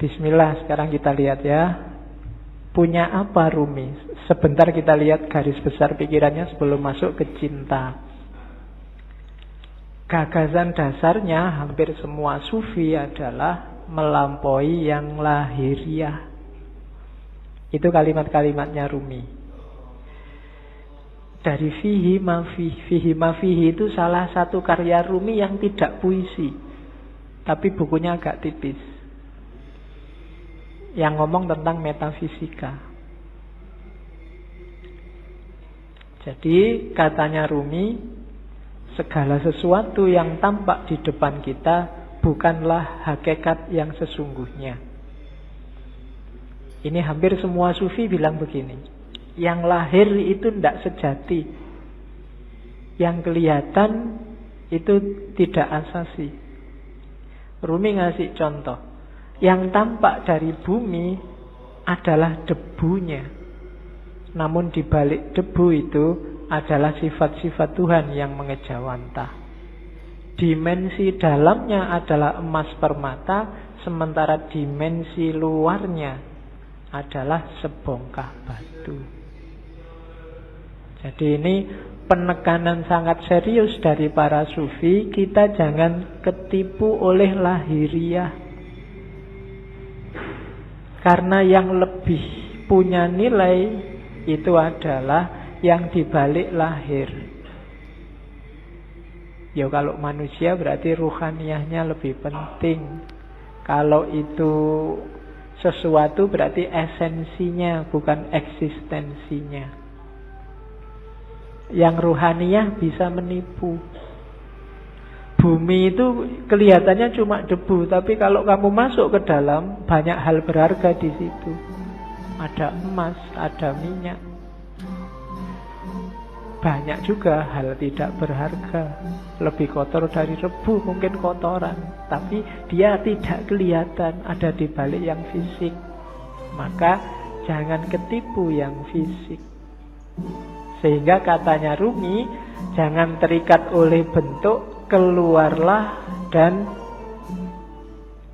Bismillah, sekarang kita lihat ya. Punya apa Rumi? Sebentar kita lihat garis besar pikirannya sebelum masuk ke cinta. Gagasan dasarnya hampir semua sufi adalah melampaui yang lahiriah. Itu kalimat-kalimatnya Rumi. Dari fihi ma fihi itu salah satu karya Rumi yang tidak puisi, tapi bukunya agak tipis, yang ngomong tentang metafisika. Jadi katanya Rumi, segala sesuatu yang tampak di depan kita bukanlah hakikat yang sesungguhnya. Ini hampir semua sufi bilang begini. Yang lahir itu tidak sejati. Yang kelihatan itu tidak asasi. Rumi ngasih contoh. Yang tampak dari bumi adalah debunya. Namun di balik debu itu adalah sifat-sifat Tuhan yang mengejawantah. Dimensi dalamnya adalah emas permata, sementara dimensi luarnya adalah sebongkah batu. Jadi ini penekanan sangat serius dari para sufi. Kita jangan ketipu oleh lahiriah. Karena yang lebih punya nilai itu adalah yang dibalik lahir. Ya kalau manusia berarti ruhaniyahnya lebih penting. Kalau itu sesuatu berarti esensinya, bukan eksistensinya. Yang ruhaniyah bisa menipu. Bumi itu kelihatannya cuma debu, tapi kalau kamu masuk ke dalam, banyak hal berharga di situ. Ada emas, ada minyak. Banyak juga hal tidak berharga. Lebih kotor dari rebu, mungkin kotoran, tapi dia tidak kelihatan, ada di balik yang fisik. Maka jangan ketipu yang fisik. Sehingga katanya Rumi, jangan terikat oleh bentuk, keluarlah dan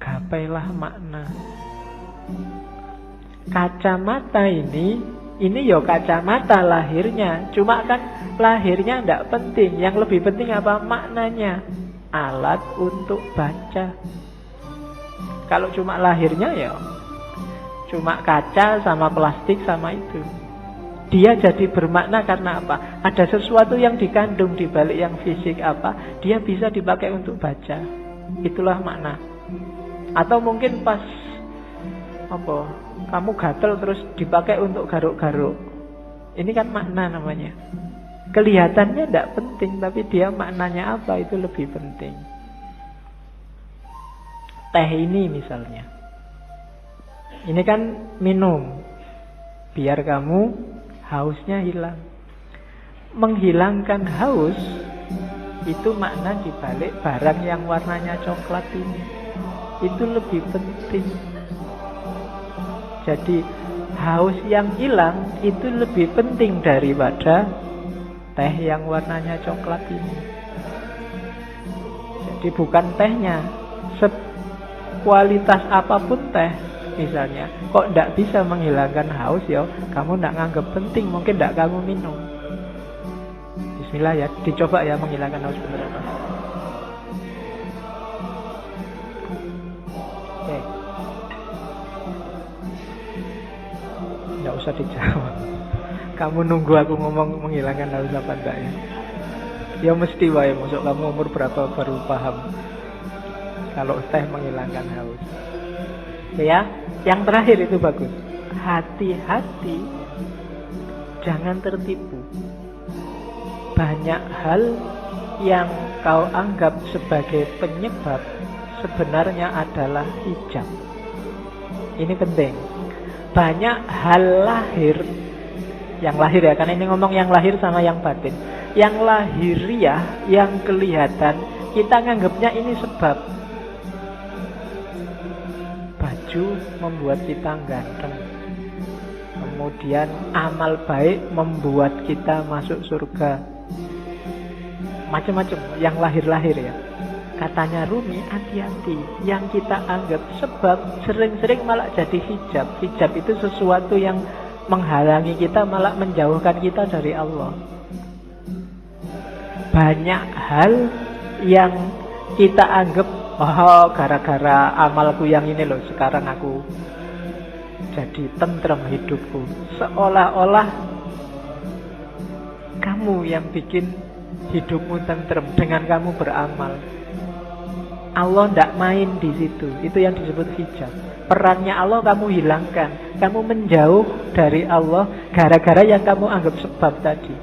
gapailah makna. Kacamata ini ya kacamata lahirnya. Cuma kan lahirnya tidak penting. Yang lebih penting apa? Maknanya. Alat untuk baca. Kalau cuma lahirnya ya cuma kaca sama plastik sama itu. Dia jadi bermakna karena apa? Ada sesuatu yang dikandung di balik yang fisik apa? Dia bisa dipakai untuk baca. Itulah makna. Atau mungkin pas kamu gatel terus dipakai untuk garuk-garuk. Ini kan makna namanya. Kelihatannya tidak penting, tapi dia maknanya apa itu lebih penting. Teh ini misalnya. Ini kan minum. Biar kamu hausnya hilang. Menghilangkan haus itu makna dibalik barang yang warnanya coklat ini. Itu lebih penting. Jadi haus yang hilang itu lebih penting daripada teh yang warnanya coklat ini. Jadi bukan tehnya, kualitas apapun teh misalnya, kok tidak bisa menghilangkan haus ya, kamu tidak nganggap penting, mungkin tidak kamu minum. Bismillah ya, dicoba ya menghilangkan haus beneran. Oke. Tidak usah dijawab. Kamu nunggu aku ngomong menghilangkan haus apa enggak ya? Ya mesti wae, masuk kamu umur berapa baru paham kalau teh menghilangkan haus. Ya, yang terakhir itu bagus. Hati-hati, jangan tertipu. Banyak hal yang kau anggap sebagai penyebab sebenarnya adalah hijab. Ini penting. Banyak hal lahir, yang lahir ya, karena ini ngomong yang lahir sama yang batin. Yang lahiriah, yang kelihatan, kita nganggapnya ini sebab. Baju membuat kita ganteng. Kemudian amal baik membuat kita masuk surga. Macam-macam yang lahir-lahir ya. Katanya Rumi, hati-hati. Yang kita anggap sebab sering-sering malah jadi hijab. Hijab itu sesuatu yang menghalangi kita, malah menjauhkan kita dari Allah. Banyak hal yang kita anggap, oh gara-gara amalku yang ini loh, sekarang aku jadi tentrem hidupku. Seolah-olah kamu yang bikin hidupmu tentrem dengan kamu beramal. Allah tidak main di situ. Itu yang disebut hijab. Perannya Allah kamu hilangkan. Kamu menjauh dari Allah gara-gara yang kamu anggap sebab tadi.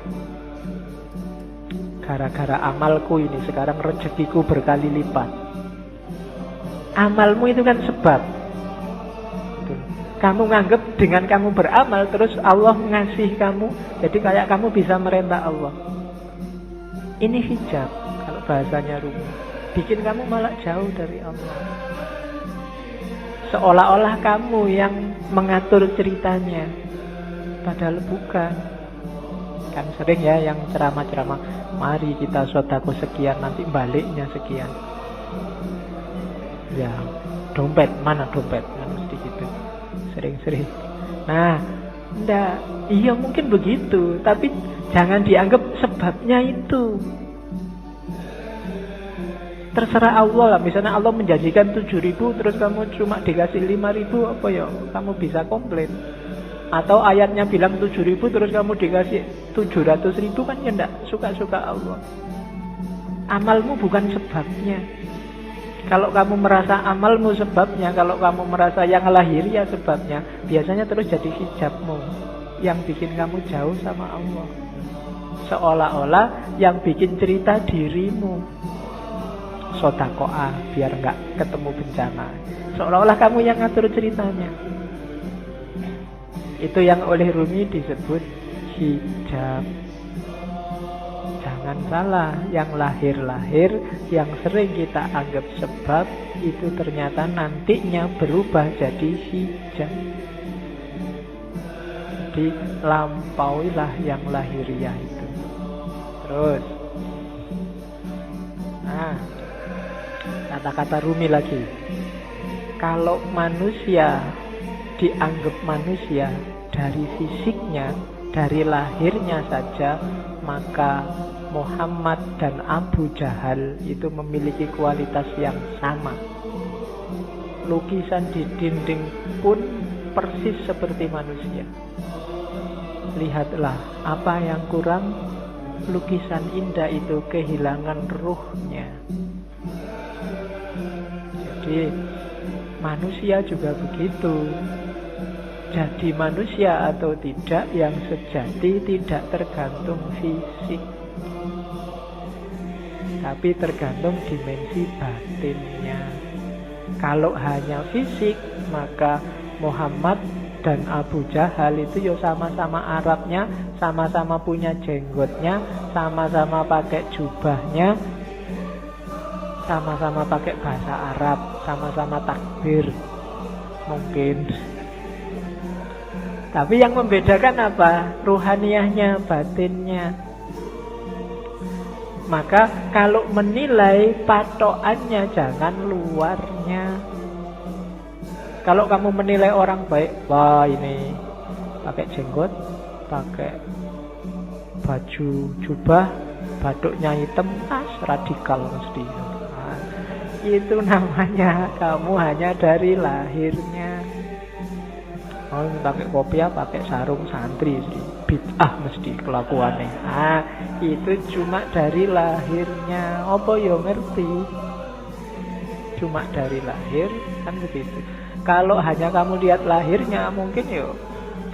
Gara-gara amalku ini sekarang rezekiku berkali lipat. Amalmu itu kan sebab. Kamu nganggap dengan kamu beramal terus Allah ngasih kamu. Jadi kayak kamu bisa merentah Allah. Ini hijab kalau bahasanya Rumi. Bikin kamu malah jauh dari Allah. Seolah-olah kamu yang mengatur ceritanya, padahal bukan. Kan sering ya yang ceramah-ceramah, mari kita sedekah sekian, nanti baliknya sekian. Ya, dompet, mana dompet? Mesti gitu. Sering-sering. Nah, enggak, iya mungkin begitu, tapi jangan dianggap sebabnya itu. Terserah Allah lah, misalnya Allah menjanjikan 7.000 terus kamu cuma dikasih 5.000, apa ya? Kamu bisa komplain. Atau ayatnya bilang 7.000 terus kamu dikasih 700.000, kan ya enggak suka-suka Allah. Amalmu bukan sebabnya. Kalau kamu merasa amalmu sebabnya, kalau kamu merasa yang lahiriah sebabnya, biasanya terus jadi hijabmu yang bikin kamu jauh sama Allah. Seolah-olah yang bikin cerita dirimu. Sodakoah biar enggak ketemu bencana. Seolah-olah kamu yang ngatur ceritanya. Itu yang oleh Rumi disebut hijab. Jangan salah, yang lahir-lahir, yang sering kita anggap sebab, itu ternyata nantinya berubah jadi hijab. Jadi lampauilah yang lahiriah itu. Terus, kata-kata Rumi lagi. Kalau manusia dianggap manusia dari fisiknya, dari lahirnya saja, maka Muhammad dan Abu Jahal itu memiliki kualitas yang sama. Lukisan di dinding pun persis seperti manusia. Lihatlah apa yang kurang, lukisan indah itu kehilangan ruhnya. Jadi manusia juga begitu. Jadi manusia atau tidak yang sejati tidak tergantung fisik, tapi tergantung dimensi batinnya. Kalau hanya fisik, maka Muhammad dan Abu Jahal itu ya sama-sama Arabnya, sama-sama punya jenggotnya, sama-sama pakai jubahnya, sama-sama pakai bahasa Arab, sama-sama takbir mungkin. Tapi yang membedakan apa? Ruhaniyahnya, batinnya. Maka kalau menilai, patokannya jangan luarnya. Kalau kamu menilai orang baik, wah ini pakai jenggot, pakai baju jubah, batuknya hitam, radikal mesti. Itu namanya kamu hanya dari lahirnya. Oh, pakai kopiah, pakai sarung santri, bid'ah mesti kelakuannya. Itu cuma dari lahirnya. Apa yo ngerti? Cuma dari lahir kan begitu. Kalau hanya kamu lihat lahirnya, mungkin yo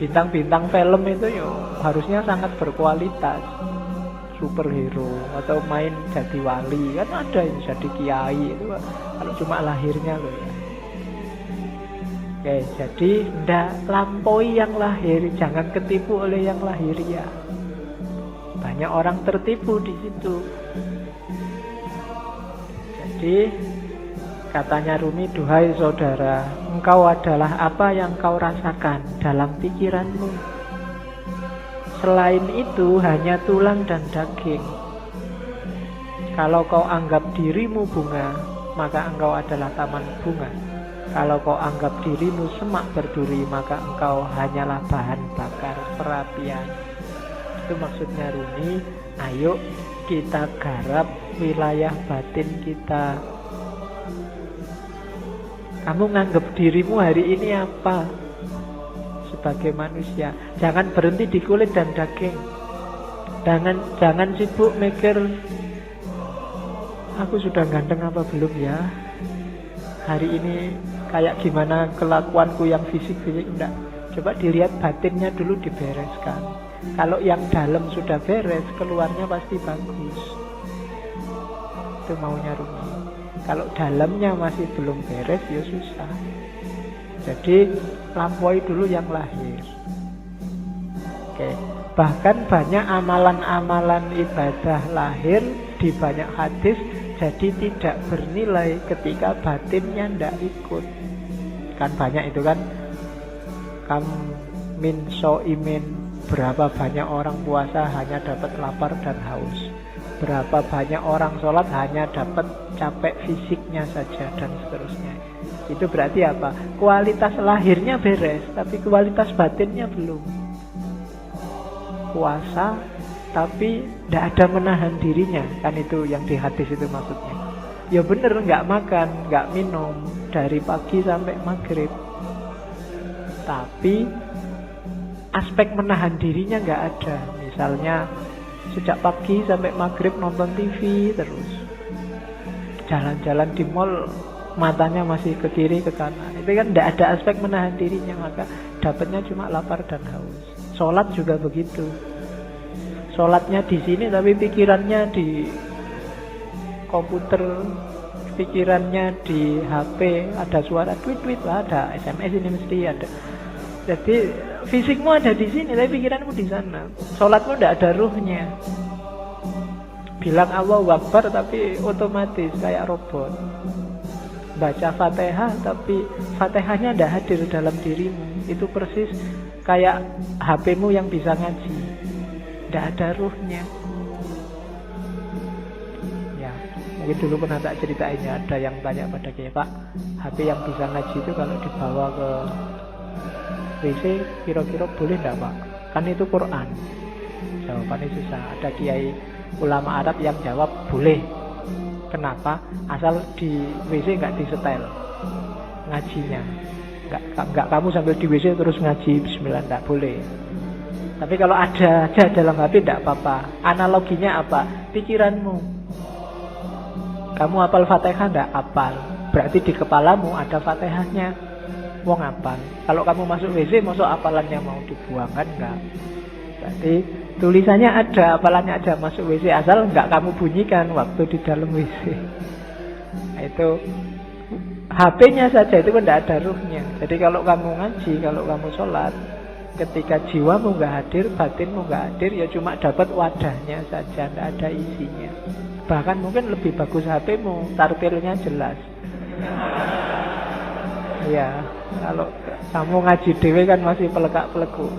bintang-bintang film itu yo harusnya sangat berkualitas. Superhero atau main jadi wali, kan ada yang jadi kiai itu kalau cuma lahirnya loh ya. Oke, jadi ndak lampaui yang lahir, jangan ketipu oleh yang lahiriah. Banyak orang tertipu di situ. Jadi katanya Rumi, duhai saudara, engkau adalah apa yang kau rasakan dalam pikiranmu. Selain itu hanya tulang dan daging. Kalau kau anggap dirimu bunga, maka engkau adalah taman bunga. Kalau kau anggap dirimu semak berduri, maka engkau hanyalah bahan bakar perapian. Itu maksudnya Rumi. Ayo kita garap wilayah batin kita. Kamu nganggap dirimu hari ini apa? Sebagai manusia, jangan berhenti di kulit dan daging. Jangan sibuk mikir, aku sudah ganteng apa belum ya? Hari ini kayak gimana kelakuanku yang fisik-fisik. Enggak. Coba dilihat batinnya dulu, dibereskan. Kalau yang dalam sudah beres, keluarnya pasti bagus. Itu maunya Rumi. Kalau dalamnya masih belum beres, ya susah. Jadi lampaui dulu yang lahir. Oke. Bahkan banyak amalan-amalan ibadah lahir di banyak hadis jadi tidak bernilai ketika batinnya tidak ikut. Kan banyak itu kan. Kam min so'imin, berapa banyak orang puasa hanya dapat lapar dan haus. Berapa banyak orang sholat hanya dapat capek fisiknya saja, dan seterusnya. Itu berarti apa? Kualitas lahirnya beres, tapi kualitas batinnya belum. Puasa, tapi tidak ada menahan dirinya. Kan itu yang di hadis itu maksudnya. Ya bener, nggak makan, nggak minum dari pagi sampai maghrib. Tapi aspek menahan dirinya nggak ada. Misalnya sejak pagi sampai maghrib nonton TV terus, jalan-jalan di mall matanya masih ke kiri ke kanan. Itu kan tidak ada aspek menahan dirinya, maka dapatnya cuma lapar dan haus. Sholat juga begitu. Sholatnya di sini tapi pikirannya di komputer, pikirannya di HP, ada suara tweet-tweet, ada SMS ini mesti ada. Jadi fisikmu ada di sini, tapi pikiranmu di sana. Sholatmu tidak ada ruhnya. Bilang Allahu Akbar, tapi otomatis kayak robot. Baca Fatihah, tapi Fatihahnya tidak hadir dalam dirimu. Itu persis kayak HP-mu yang bisa ngaji, tidak ada ruhnya. Ya, mungkin dulu pernah tak ceritain ya, ada yang tanya pada saya, Pak, HP yang bisa ngaji itu kalau dibawa ke WC kira-kira boleh enggak Pak? Kan itu Quran. Jawabannya susah. Ada kiai ulama Arab yang jawab boleh. Kenapa? Asal di WC enggak disetel ngajinya. Enggak kamu sambil di WC terus ngaji bismillah, enggak boleh. Tapi kalau ada aja dalam HP enggak apa-apa. Analoginya apa? Pikiranmu. Kamu hafal Fatihah enggak? Hafal. Berarti di kepalamu ada Fatihahnya. Wong apal. Kalau kamu masuk WC, masuk apalannya mau dibuang kan enggak? Berarti tulisannya ada, apalannya ada, masuk WC, asal enggak kamu bunyikan waktu di dalam WC. Nah, itu HP-nya saja itu kan enggak ada ruhnya. Jadi kalau kamu ngaji, kalau kamu sholat, ketika jiwamu enggak hadir, batinmu enggak hadir, ya cuma dapat wadahnya saja, enggak ada isinya. Bahkan mungkin lebih bagus HP-mu, tartilnya jelas. Ya, kalau kamu ngaji dewe kan masih pelekak-pelekuk.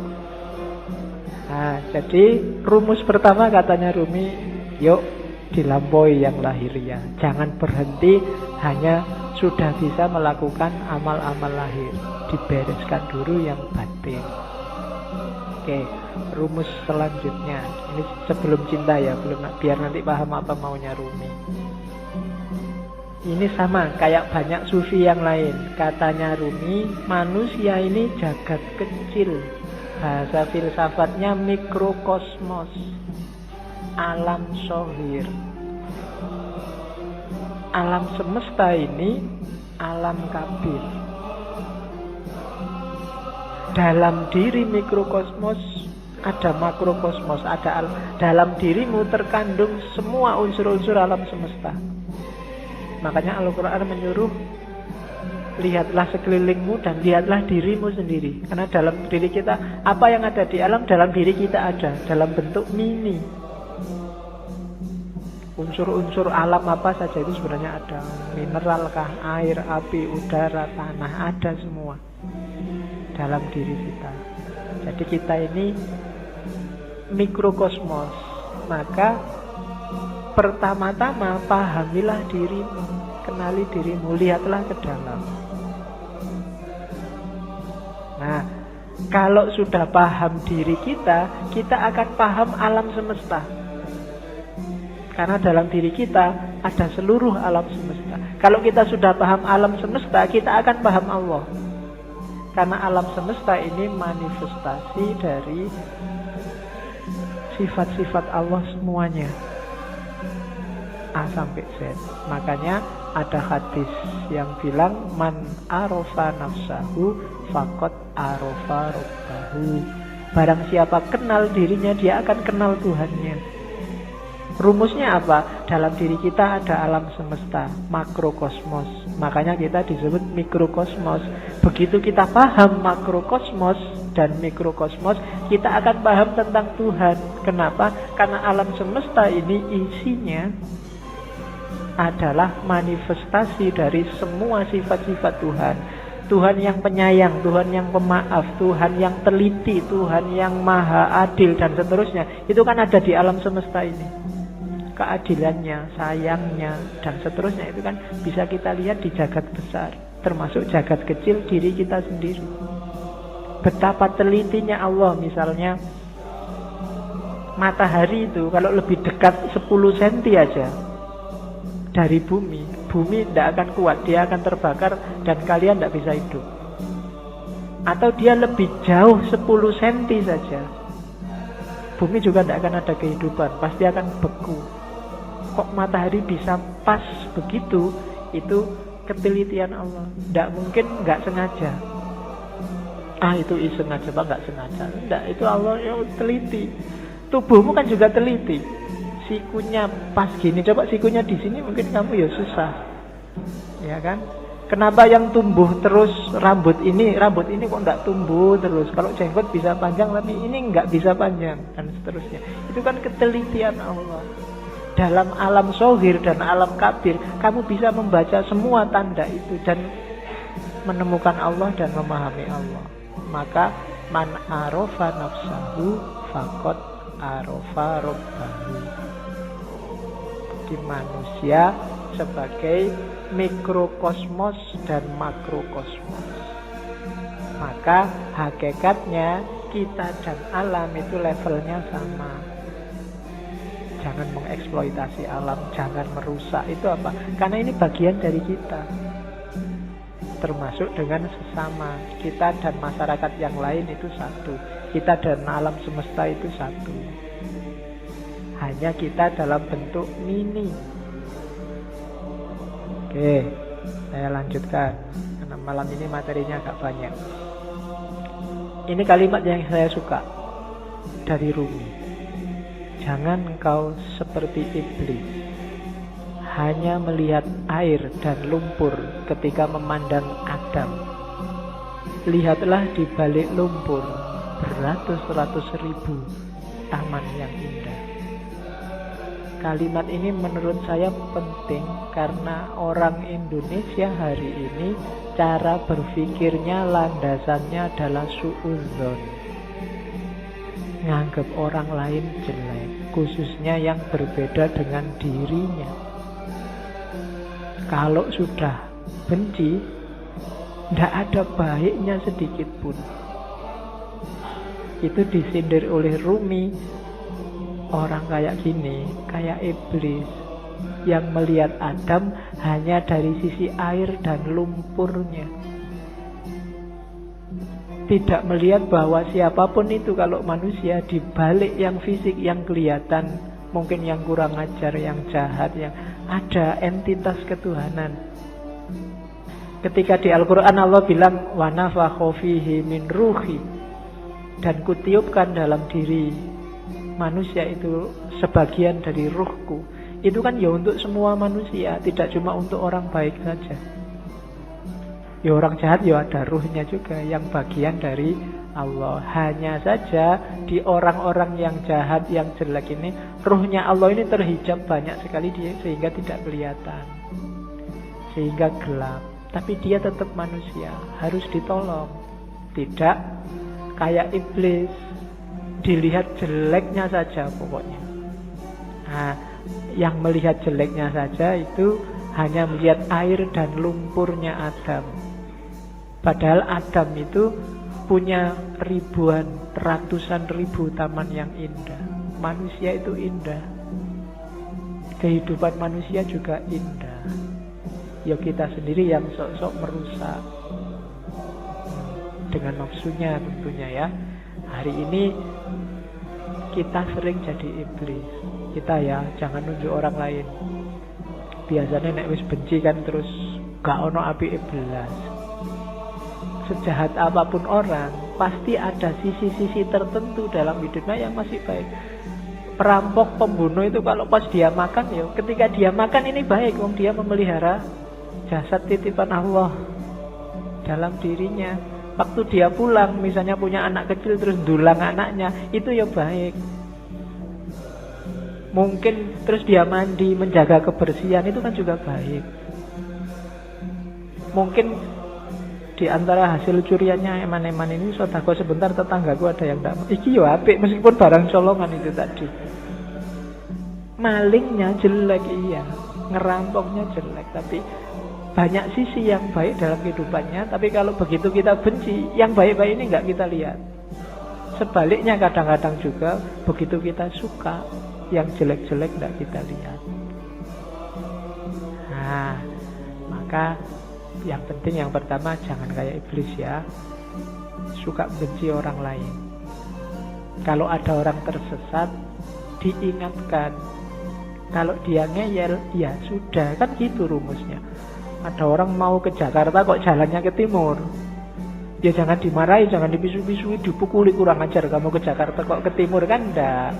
Nah, jadi rumus pertama katanya Rumi, yuk dilampaui yang lahiriah. Jangan berhenti hanya sudah bisa melakukan amal-amal lahir. Dibereskan dulu yang batin. Oke, rumus selanjutnya. Ini sebelum cinta ya, belum, biar nanti paham apa maunya Rumi. Ini sama kayak banyak sufi yang lain. Katanya Rumi, manusia ini jagat kecil. Bahasa filsafatnya mikrokosmos, alam sohir. Alam semesta ini alam kabir. Dalam diri mikrokosmos ada makrokosmos, ada dalam dirimu terkandung semua unsur-unsur alam semesta. Makanya Al-Quran menyuruh lihatlah sekelilingmu dan lihatlah dirimu sendiri. Karena dalam diri kita, apa yang ada di alam, dalam diri kita ada, dalam bentuk mini. Unsur-unsur alam apa saja itu sebenarnya ada. Mineralkah, air, api, udara, tanah, ada semua dalam diri kita. Jadi kita ini mikrokosmos. Maka pertama-tama pahamilah dirimu, kenali dirimu, lihatlah ke dalam. Nah, kalau sudah paham diri kita, kita akan paham alam semesta. Karena dalam diri kita ada seluruh alam semesta. Kalau kita sudah paham alam semesta, kita akan paham Allah. Karena alam semesta ini manifestasi dari sifat-sifat Allah semuanya, A sampai Z. Makanya ada hadis yang bilang man arofa nafsahu faqad arofa rabbahu. Barang siapa kenal dirinya, dia akan kenal Tuhannya. Rumusnya apa? Dalam diri kita ada alam semesta, makrokosmos. Makanya kita disebut mikrokosmos. Begitu kita paham makrokosmos dan mikrokosmos, kita akan paham tentang Tuhan. Kenapa? Karena alam semesta ini isinya adalah manifestasi dari semua sifat-sifat Tuhan. Tuhan yang penyayang, Tuhan yang pemaaf, Tuhan yang teliti, Tuhan yang maha adil, dan seterusnya. Itu kan ada di alam semesta ini. Keadilannya, sayangnya, dan seterusnya itu kan bisa kita lihat di jagat besar, termasuk jagat kecil diri kita sendiri. Betapa telitinya Allah. Misalnya matahari itu kalau lebih dekat 10 cm aja dari bumi tidak akan kuat, dia akan terbakar dan kalian tidak bisa hidup. Atau dia lebih jauh 10 cm saja, bumi juga tidak akan ada kehidupan, pasti akan beku. Kok matahari bisa pas begitu? Itu ketelitian Allah. Tidak mungkin nggak sengaja. Itu iseng aja, Pak, nggak sengaja. Tidak, itu Allah yang teliti. Tubuhmu kan juga teliti. Sikunya pas gini, coba sikunya di sini mungkin kamu ya susah, ya kan? Kenapa yang tumbuh terus rambut ini kok nggak tumbuh terus? Kalau jenggot bisa panjang tapi ini nggak bisa panjang, dan seterusnya. Itu kan ketelitian Allah. Dalam alam zohir dan alam kabir, kamu bisa membaca semua tanda itu dan menemukan Allah dan memahami Allah. Maka man arofa nafsahu faqad arofa rabbahu. Di manusia sebagai mikrokosmos dan makrokosmos. Maka hakikatnya kita dan alam itu levelnya sama. Jangan mengeksploitasi alam, jangan merusak. Itu apa? Karena ini bagian dari kita. Termasuk dengan sesama. Kita dan masyarakat yang lain itu satu. Kita dan alam semesta itu satu. Hanya kita dalam bentuk mini. Oke, saya lanjutkan. Karena malam ini materinya agak banyak. Ini kalimat yang saya suka dari Rumi. Jangan engkau seperti iblis, hanya melihat air dan lumpur ketika memandang Adam. Lihatlah di balik lumpur beratus-ratus ribu taman yang indah. Kalimat ini menurut saya penting karena orang Indonesia hari ini cara berpikirnya landasannya adalah suudzon. Nganggap orang lain jelek, khususnya yang berbeda dengan dirinya. Kalau sudah benci, tidak ada baiknya sedikit pun. Itu disindir oleh Rumi. Orang kayak gini, kayak iblis yang melihat Adam hanya dari sisi air dan lumpurnya. Tidak melihat bahwa siapapun itu kalau manusia di balik yang fisik yang kelihatan, mungkin yang kurang ajar, yang jahat, yang ada entitas ketuhanan. Ketika di Al-Quran Allah bilang wa nafakha fihi min ruhi, dan kutiupkan dalam diri manusia itu sebagian dari ruhku. Itu kan ya untuk semua manusia, tidak cuma untuk orang baik saja. Ya orang jahat ya ada ruhnya juga yang bagian dari Allah. Hanya saja di orang-orang yang jahat, yang jelek ini, ruhnya Allah ini terhijab banyak sekali dia, sehingga tidak kelihatan, sehingga gelap. Tapi dia tetap manusia, harus ditolong. Tidak kayak iblis, dilihat jeleknya saja pokoknya. Nah, Yang melihat jeleknya saja itu hanya melihat air dan lumpurnya Adam. Padahal Adam itu punya ribuan, ratusan ribu taman yang indah. Manusia itu indah. Kehidupan manusia juga indah. Ya kita sendiri yang sok-sok merusak dengan nafsunya tentunya ya. Hari ini kita sering jadi iblis. Kita ya jangan nunjuk orang lain. Biasanya nek wis benci kan terus gak ono apike belas. Sejahat apapun orang, pasti ada sisi-sisi tertentu dalam hidupnya yang masih baik. Perampok, pembunuh itu kalau pas dia makan ya, ketika dia makan ini baik, wong dia memelihara jasad titipan Allah dalam dirinya. Waktu dia pulang, misalnya punya anak kecil terus dulang anaknya, itu ya baik. Mungkin terus dia mandi, menjaga kebersihan, itu kan juga baik. Mungkin di antara hasil curiannya eman-eman ini, sedekah sebentar tetanggaku ada yang tidak, iki yo apik meskipun barang colongan itu tadi. Malingnya jelek iya, ngerampoknya jelek, tapi banyak sisi yang baik dalam kehidupannya. Tapi kalau begitu kita benci, yang baik-baik ini nggak kita lihat. Sebaliknya kadang-kadang juga begitu kita suka, yang jelek-jelek tidak kita lihat. Nah, maka yang penting yang pertama jangan kayak iblis ya, suka benci orang lain. Kalau ada orang tersesat, diingatkan. Kalau dia ngeyel, ya sudah, kan gitu rumusnya. Ada orang mau ke Jakarta kok jalannya ke timur, ya jangan dimarahi, jangan dipisu-pisui, dipukuli, kurang ajar kamu ke Jakarta kok ke timur, kan enggak.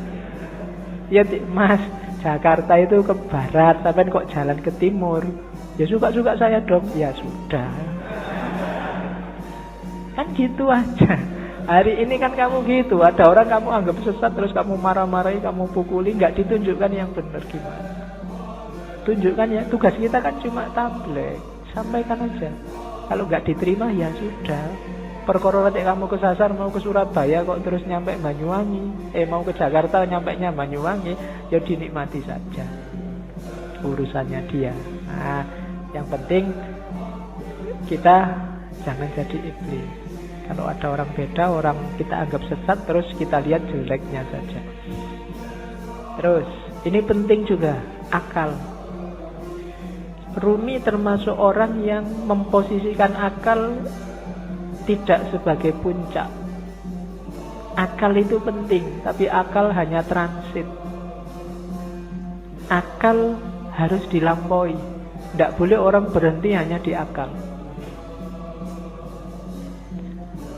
Ya mas, Jakarta itu ke barat, sampai kok jalan ke timur, ya suka-suka saya dong. Ya sudah, kan gitu aja. Hari ini kan kamu gitu, ada orang kamu anggap sesat, terus kamu marah-marahi, kamu pukuli, nggak ditunjukkan yang benar gimana. Tunjukkan ya, tugas kita kan cuma tabligh, sampaikan aja. Kalau nggak diterima ya sudah. Perkara nanti kamu kesasar mau ke Surabaya kok terus nyampe Banyuwangi, mau ke Jakarta nyampainya Banyuwangi, ya dinikmati saja, urusannya dia. Nah, yang penting kita jangan jadi iblis. Kalau ada orang beda, orang kita anggap sesat, terus kita lihat jeleknya saja. Terus ini penting juga, akal. Rumi termasuk orang yang memposisikan akal tidak sebagai puncak. Akal itu penting, tapi akal hanya transit. Akal harus dilampaui. Tidak boleh orang berhenti hanya di akal.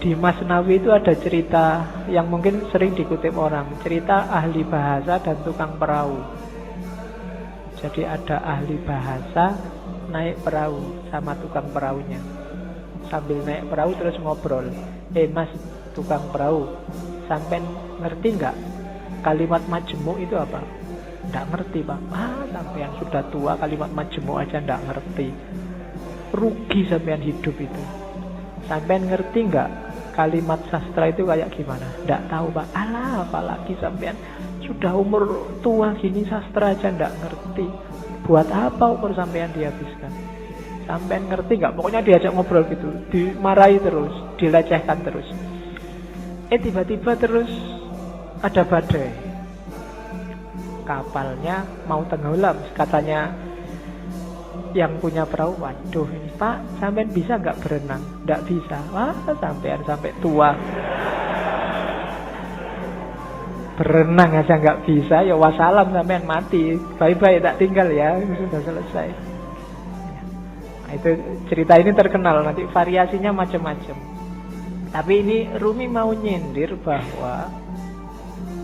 Di Masnawi itu ada cerita yang mungkin sering dikutip orang, cerita ahli bahasa dan tukang perahu. Jadi ada ahli bahasa naik perahu sama tukang perahunya. Sambil naik perahu terus ngobrol, mas tukang perahu, sampai ngerti nggak kalimat majemuk itu apa? Nggak ngerti pak. Sampai yang sudah tua kalimat majemuk aja nggak ngerti, rugi sampean hidup itu. Sampean ngerti nggak kalimat sastra itu kayak gimana? Nggak tahu pak. Alah, apalagi sampean sudah umur tua gini sastra aja nggak ngerti. Buat apa umur sampean dihabiskan? Sampai ngerti nggak? Pokoknya diajak ngobrol gitu, dimarahi terus, dilecehkan terus. Tiba-tiba terus ada badai, kapalnya mau tenggelam. Katanya yang punya perahu, waduh ini pak, sampai bisa nggak berenang? Nggak bisa. Wah, sampai tua berenang aja nggak bisa, ya wassalam, sampean mati, bye-bye, tak tinggal ya, sudah selesai. Itu cerita ini terkenal, nanti variasinya macam-macam. Tapi ini Rumi mau nyindir bahwa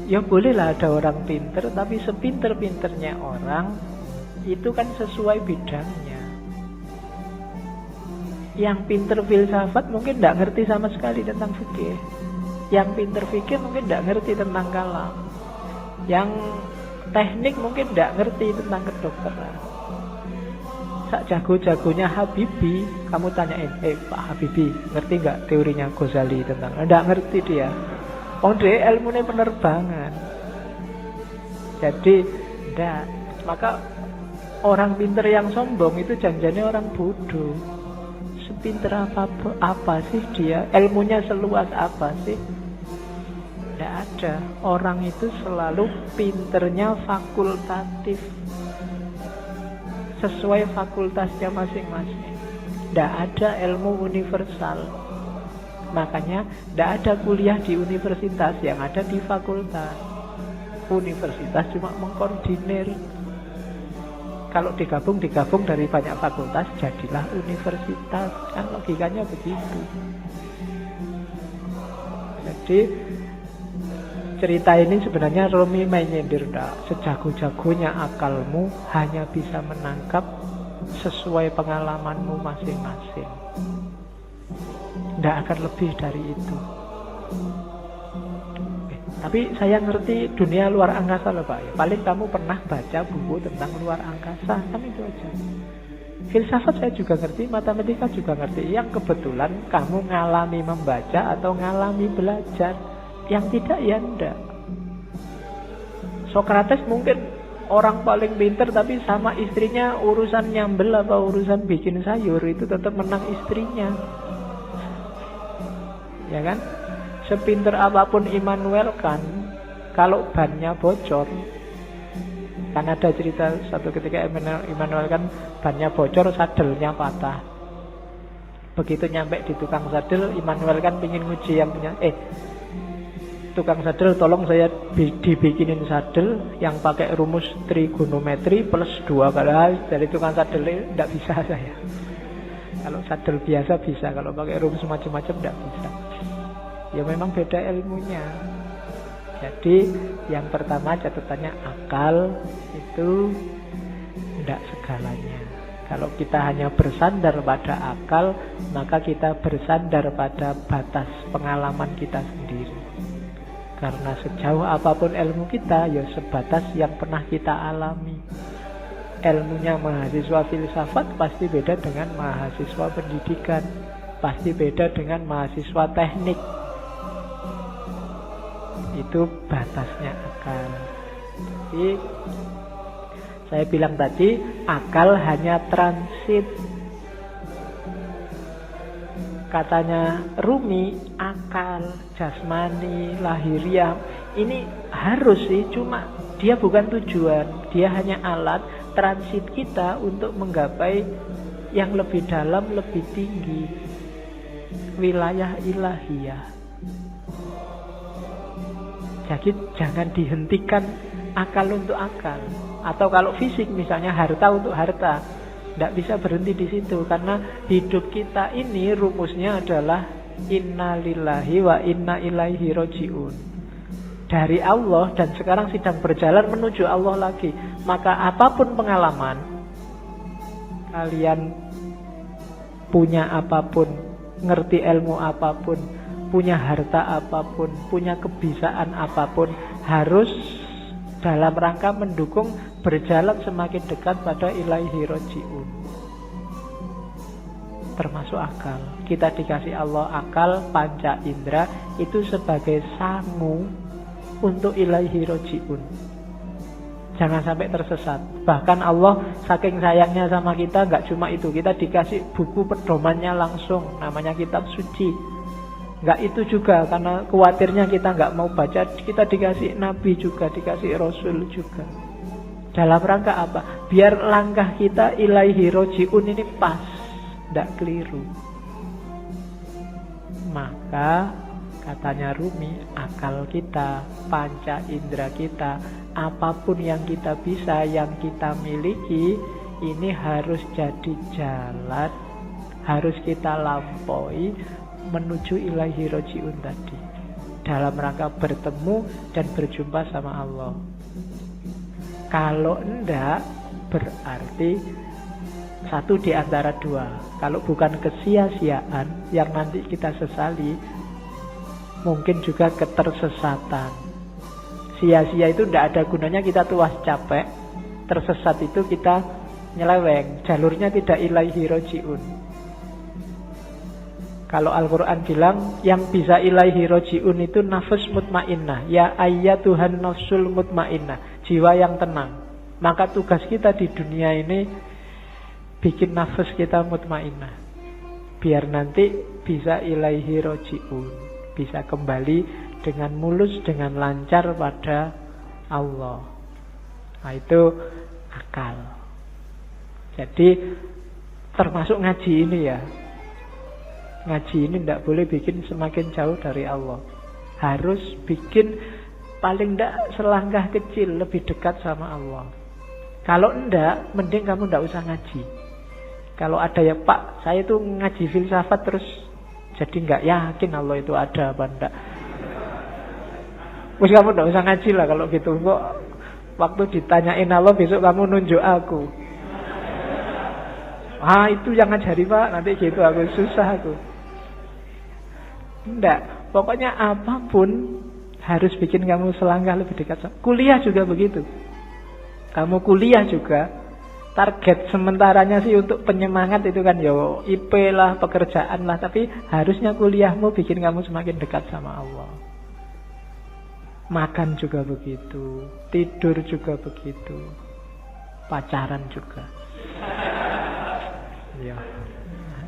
ya bolehlah ada orang pinter, tapi sepinter-pinternya orang itu kan sesuai bidangnya. Yang pinter filsafat mungkin tidak ngerti sama sekali tentang fikih. Yang pinter fikih mungkin tidak ngerti tentang kalam. Yang teknik mungkin tidak ngerti tentang kedokteran. Sak jago-jagonya Habibie, kamu tanyain, Pak Habibie, ngerti nggak teorinya Ghazali tentang? Nggak ngerti dia. Dia ilmunya penerbangan. Jadi, Maka orang pinter yang sombong itu janjinya orang bodoh. Sepinter apa sih dia? Ilmunya seluas apa sih? Tidak ada. Orang itu selalu pinternya fakultatif, sesuai fakultasnya masing-masing. Tidak ada ilmu universal. Makanya tidak ada kuliah di universitas, yang ada di fakultas. Universitas cuma mengkoordinir. Kalau digabung dari banyak fakultas, jadilah universitas. Kan logikanya begitu. Jadi cerita ini sebenarnya Rumi main nyindir. Sejago-jagonya akalmu hanya bisa menangkap sesuai pengalamanmu masing-masing. Tidak akan lebih dari itu. Tapi saya ngerti dunia luar angkasa loh Pak. Paling kamu pernah baca buku tentang luar angkasa, kan itu aja. Filsafat saya juga ngerti, matematika juga ngerti. Yang kebetulan kamu ngalami membaca atau ngalami belajar. Yang tidak ya enggak. Sokrates mungkin orang paling pinter, tapi sama istrinya urusan nyambel apa urusan bikin sayur itu tetap menang istrinya. Ya kan? Sepinter apapun Immanuel kan, kalau bannya bocor, kan ada cerita satu ketika Immanuel kan bannya bocor, sadelnya patah. Begitu nyampe di tukang sadel, Immanuel kan pingin nguji yang punya, tukang sadel tolong saya dibikinin sadel yang pakai rumus trigonometri plus 2 kali. Dari tukang sadel tidak bisa saya. Kalau sadel biasa bisa, kalau pakai rumus macam-macam tidak bisa. Ya memang beda ilmunya. Jadi yang pertama catatannya akal itu tidak segalanya. Kalau kita hanya bersandar pada akal, maka kita bersandar pada batas pengalaman kita sendiri. Karena sejauh apapun ilmu kita, ya sebatas yang pernah kita alami. Ilmunya mahasiswa filsafat pasti beda dengan mahasiswa pendidikan, pasti beda dengan mahasiswa teknik. Itu batasnya akal. Jadi saya bilang tadi, akal hanya transit. Katanya Rumi, akal, jasmani, lahiriah ini harus sih, cuma dia bukan tujuan. Dia hanya alat transit kita untuk menggapai yang lebih dalam, lebih tinggi, wilayah ilahiyah. Jadi jangan dihentikan akal untuk akal. Atau kalau fisik misalnya harta untuk harta, tidak bisa berhenti di situ. Karena hidup kita ini rumusnya adalah inna lillahi wa inna ilaihi roji'un. Dari Allah dan sekarang sedang berjalan menuju Allah lagi. Maka apapun pengalaman, kalian punya apapun, ngerti ilmu apapun, punya harta apapun, punya kebisaan apapun, harus dalam rangka mendukung berjalan semakin dekat pada ilaihi roji'un. Termasuk akal. Kita dikasih Allah akal, panca indera, itu sebagai sangu untuk ilaihi roji'un. Jangan sampai tersesat. Bahkan Allah saking sayangnya sama kita, gak cuma itu, kita dikasih buku pedomannya langsung, namanya kitab suci. Enggak itu juga, karena khawatirnya kita enggak mau baca, kita dikasih nabi juga, dikasih rasul juga. Dalam rangka apa? Biar langkah kita ilaihi roji'un ini pas, enggak keliru. Maka katanya Rumi, akal kita, panca indera kita, apapun yang kita bisa, yang kita miliki, ini harus jadi jalan, harus kita lampaui menuju ilaihi roji'un tadi, dalam rangka bertemu dan berjumpa sama Allah. Kalau enggak, berarti satu di antara dua. Kalau bukan kesia-siaan yang nanti kita sesali, mungkin juga ketersesatan. Sia-sia itu enggak ada gunanya, kita tuas capek. Tersesat itu kita nyeleweng, jalurnya tidak ilaihi roji'un. Kalau Al-Quran bilang yang bisa ilaihi roji'un itu nafs mutmainnah. Ya ayyatuhan nafsul mutmainnah, jiwa yang tenang. Maka tugas kita di dunia ini bikin nafas kita mutmainnah, biar nanti bisa ilaihi roji'un, bisa kembali dengan mulus, dengan lancar pada Allah. Nah itu akal. Jadi termasuk ngaji ini ya, ngaji ini tidak boleh bikin semakin jauh dari Allah. Harus bikin paling tidak selangkah kecil lebih dekat sama Allah. Kalau enggak, mending kamu enggak usah ngaji. Kalau ada ya Pak, saya tuh ngaji filsafat terus jadi enggak yakin Allah itu ada apa enggak. Terus kamu enggak usah ngaji lah kalau gitu. Kok waktu ditanyain Allah besok kamu nunjuk aku. Ah itu yang ngajari Pak, nanti gitu aku susah aku. Enggak, pokoknya apapun harus bikin kamu selangkah lebih dekat. Kuliah juga begitu. Kamu kuliah juga, target sementaranya sih untuk penyemangat itu kan yo IP lah, pekerjaan lah, tapi harusnya kuliahmu bikin kamu semakin dekat sama Allah. Makan juga begitu, tidur juga begitu, pacaran juga.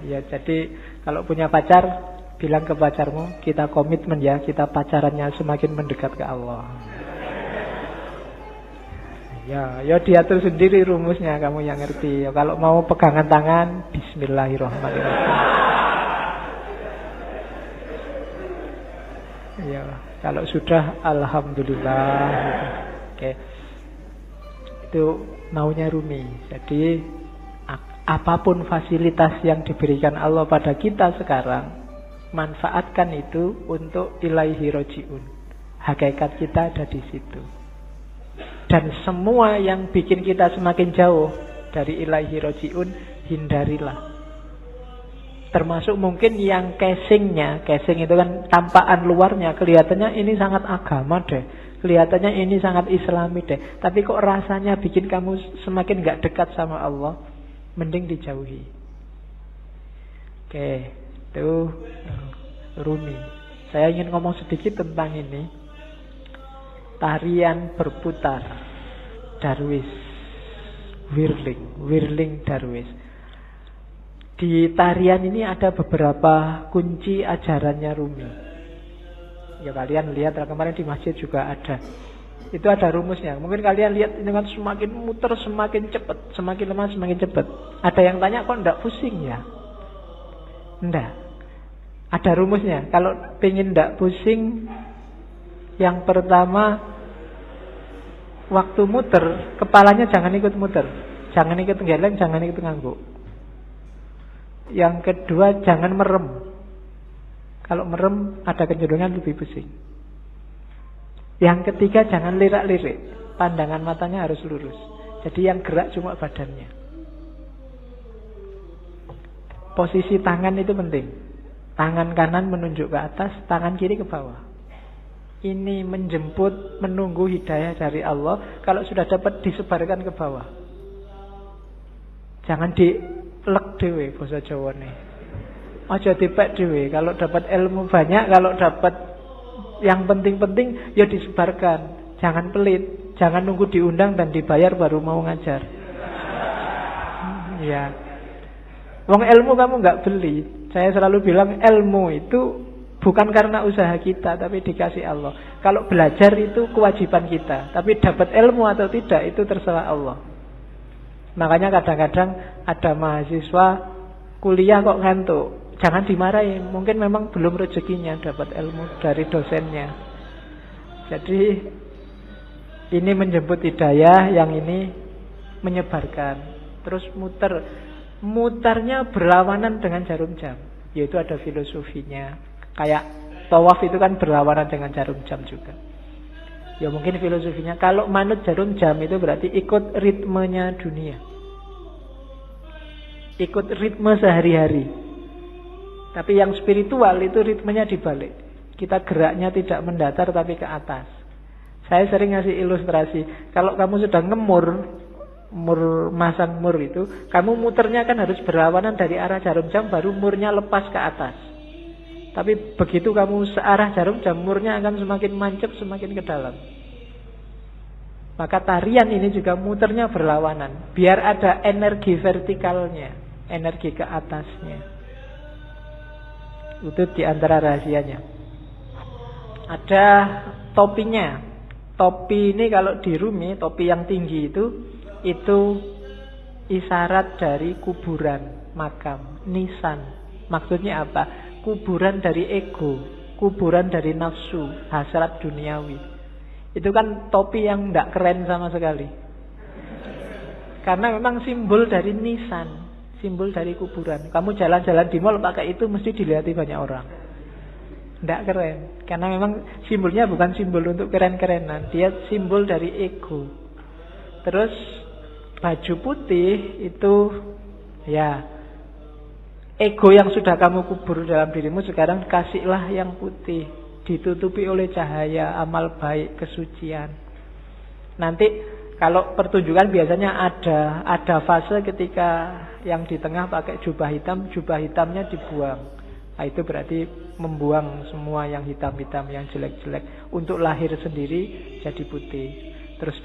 Ya jadi kalau punya pacar, bilang ke pacarmu, kita komitmen ya, kita pacarannya semakin mendekat ke Allah. Ya diatur sendiri rumusnya, kamu yang ngerti. Ya, kalau mau pegangan tangan, bismillahirrahmanirrahim. Ya, kalau sudah, alhamdulillah. Oke. Itu maunya Rumi. Jadi apapun fasilitas yang diberikan Allah pada kita sekarang, manfaatkan itu untuk ilaihi roji'un. Hakikat kita ada di situ. Dan semua yang bikin kita semakin jauh dari ilaihi roji'un, hindarilah. Termasuk mungkin yang casingnya, casing itu kan tampakan luarnya, kelihatannya ini sangat agama deh, kelihatannya ini sangat islami deh, tapi kok rasanya bikin kamu semakin gak dekat sama Allah, mending dijauhi. Oke, itu Rumi. Saya ingin ngomong sedikit tentang ini. Tarian berputar Darwis, Whirling Darwis. Di tarian ini ada beberapa kunci ajarannya Rumi. Ya kalian lihat kemarin di masjid juga ada. Itu ada rumusnya. Mungkin kalian lihat ini kan semakin muter semakin cepat, semakin lemah semakin cepat. Ada yang tanya kok enggak pusing ya? Enggak. Ada rumusnya. Kalau pengen enggak pusing, yang pertama, waktu muter, kepalanya jangan ikut muter. Jangan ikut geleng, jangan ikut ngangguk. Yang kedua, jangan merem. Kalau merem, ada kecenderungan lebih pusing. Yang ketiga, jangan lirak-lirik. Pandangan matanya harus lurus. Jadi yang gerak cuma badannya. Posisi tangan itu penting. Tangan kanan menunjuk ke atas, tangan kiri ke bawah. Ini menjemput, menunggu hidayah dari Allah. Kalau sudah dapat, disebarkan ke bawah. Jangan dilek dewe bahasa Jawa nih. Aja dipek dewe. Kalau dapat ilmu banyak, kalau dapat yang penting-penting, ya disebarkan. Jangan pelit. Jangan nunggu diundang dan dibayar baru mau ngajar. Ya. Wong ilmu kamu nggak beli. Saya selalu bilang ilmu itu bukan karena usaha kita, tapi dikasih Allah. Kalau belajar itu kewajiban kita, tapi dapat ilmu atau tidak itu terserah Allah. Makanya kadang-kadang ada mahasiswa kuliah kok ngantuk. Jangan dimarahin, mungkin memang belum rezekinya dapat ilmu dari dosennya. Jadi ini menjemput hidayah, yang ini menyebarkan. Terus mutarnya berlawanan dengan jarum jam, yaitu ada filosofinya. Kayak tawaf itu kan berlawanan dengan jarum jam juga. Ya mungkin filosofinya, kalau manut jarum jam itu berarti ikut ritmenya dunia, ikut ritme sehari-hari. Tapi yang spiritual itu ritmenya dibalik. Kita geraknya tidak mendatar tapi ke atas. Saya sering ngasih ilustrasi, kalau kamu sudah masang mur itu, kamu muternya kan harus berlawanan dari arah jarum jam, baru murnya lepas ke atas. Tapi begitu kamu searah jarum jam, murnya akan semakin mancep, semakin ke dalam. Maka tarian ini juga muternya berlawanan, biar ada energi vertikalnya, energi ke atasnya. Itu di antara rahasianya. Ada topinya. Topi ini kalau di Rumi, topi yang tinggi itu isyarat dari kuburan, makam, nisan. Maksudnya apa? Kuburan dari ego, kuburan dari nafsu, hasrat duniawi. Itu kan topi yang tidak keren sama sekali. Karena memang simbol dari nisan, simbol dari kuburan. Kamu jalan-jalan di mall pakai itu mesti dilihat banyak orang. Tidak keren. Karena memang simbolnya bukan simbol untuk keren-kerenan. Dia simbol dari ego. Terus baju putih itu ya ego yang sudah kamu kubur dalam dirimu, sekarang kasihlah yang putih, ditutupi oleh cahaya, amal baik, kesucian. Nanti kalau pertunjukan biasanya ada fase ketika yang di tengah pakai jubah hitamnya dibuang. Nah, itu berarti membuang semua yang hitam-hitam, yang jelek-jelek, untuk lahir sendiri jadi putih. Terus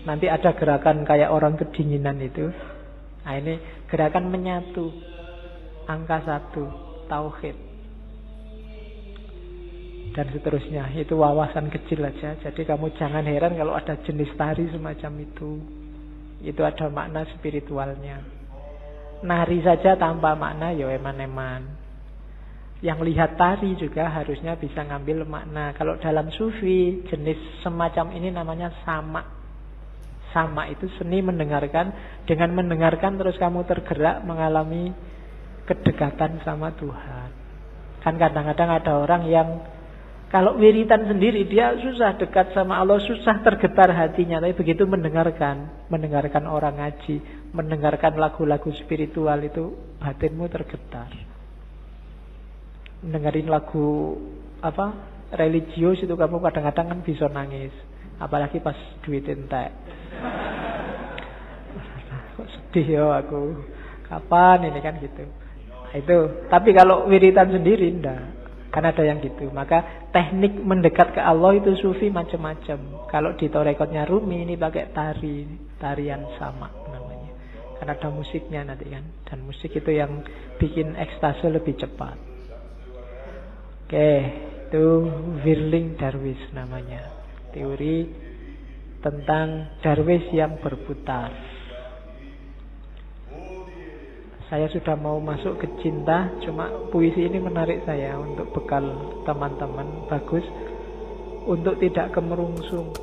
nanti ada gerakan kayak orang kedinginan itu. Nah, ini gerakan menyatu, angka 1, tauhid, dan seterusnya. Itu wawasan kecil aja. Jadi kamu jangan heran kalau ada jenis tari semacam itu. Itu ada makna spiritualnya. Nari saja tanpa makna ya eman-eman. Yang lihat tari juga harusnya bisa ngambil makna. Kalau dalam sufi, jenis semacam ini namanya sama. Sama itu seni mendengarkan. Dengan mendengarkan terus kamu tergerak mengalami kedekatan sama Tuhan. Kan kadang-kadang ada orang yang kalau wiritan sendiri dia susah dekat sama Allah, susah tergetar hatinya. Tapi begitu mendengarkan orang ngaji, mendengarkan lagu-lagu spiritual, itu batinmu tergetar. Mendengarin lagu religius itu kamu kadang-kadang kan bisa nangis, apalagi pas duit entek. Kok sedih ya aku, kapan ini kan gitu. Nah, itu. Tapi kalau wiritan sendiri enggak, kan ada yang gitu. Maka teknik mendekat ke Allah itu sufi macam-macam. Kalau di torekotnya Rumi ini pakai tarian sama namanya. Karena ada musiknya nanti kan, dan musik itu yang bikin ekstase lebih cepat. Oke, itu Whirling Dervish namanya. Teori tentang dervish yang berputar. Saya sudah mau masuk ke cinta, cuma puisi ini menarik saya untuk bekal teman-teman. Bagus untuk tidak kemerungsung.